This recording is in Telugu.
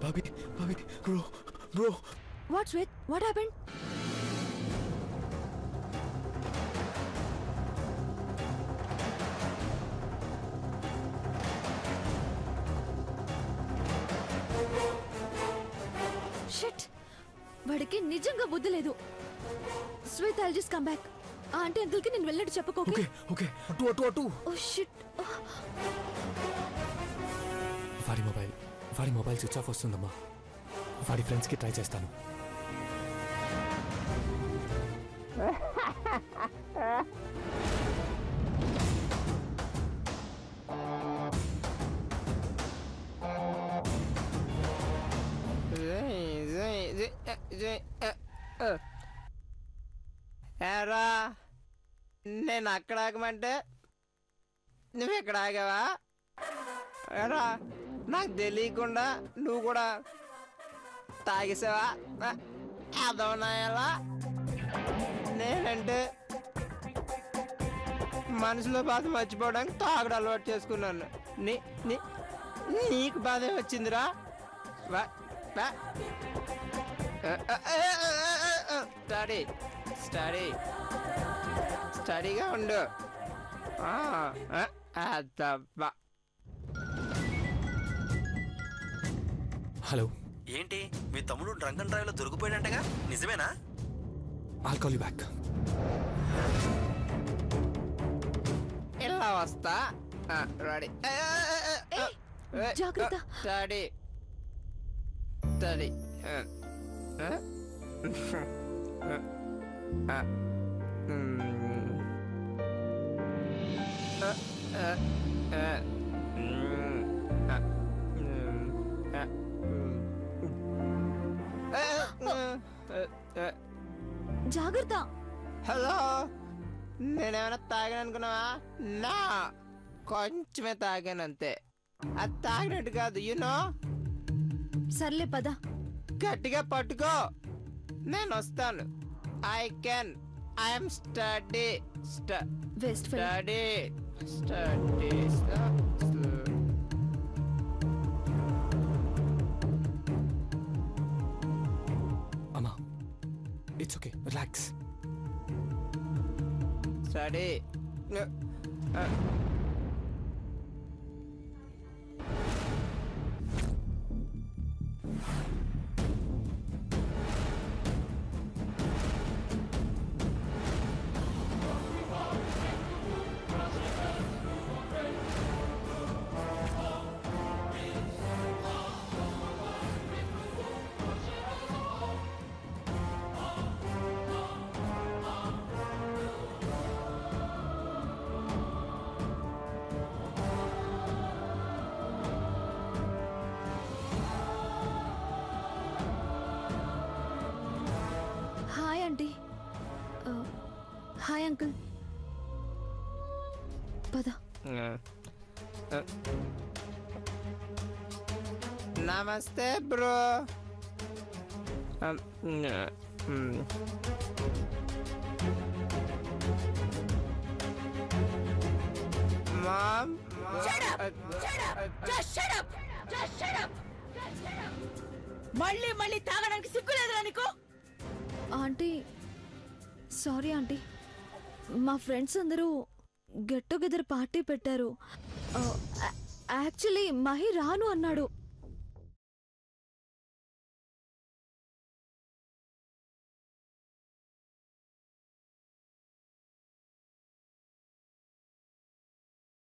Bobby, bro. What, Sweet? What happened? Shit! వాడికి నిజంగా బుద్ధి లేదు. Sweet, I'll just come back. ఆ ఆంటీ అంకుల్కి నేను వెళ్ళినట్టు చెప్పుకోకే. ఓకే. అటు. Oh shit. వాడి మొబైల్ స్విచ్ ఆఫ్ వస్తుందమ్మా. వాడి ఫ్రెండ్స్కి ట్రై చేస్తాను. ఏరా నేను అక్కడ ఆగమంటే నువ్వు ఎక్కడ ఆగావా? ఏరా నాకు తెలియకుండా నువ్వు కూడా తాగేసావా? అదవనాయలా నేనంటే మనసులో బాధ మర్చిపోవడానికి తాగడం అలవాటు చేసుకున్నాను. నీకు బాధ వచ్చిందిరా? స్టడీగా ఉండు. హలో, ఏంటి మీ తమ్ముడు డ్రంక్ అండ్ డ్రైవ్ లో దొరికిపోయాడంటగా, నిజమేనా? I'll call you back. ఇలా వస్తా. రెడీ. జాగ్రత్త. స్టడీ. జాగ్రత్త. హలో, నేనేమైనా తాగాను అనుకున్నావా? నా కొంచెమే తాగాను అంతే. అది తాగినట్టు కాదు, యూనో. సర్లే పద. గట్టిగా పట్టుకో, నేను వస్తాను. I'm study. అమ్మా, it's okay, relax. Study. Hi aunty. Hi uncle. పద. నమస్తే బ్రో. మామ్, మళ్ళీ తాగడానికి సిగ్గులేదురా నీకు? Aunty, sorry aunty. మా ఫ్రెండ్స్ అందరూ గెట్ టుగెదర్ పార్టీ పెట్టారు. యాక్చువల్లీ మహి రాను అన్నాడు.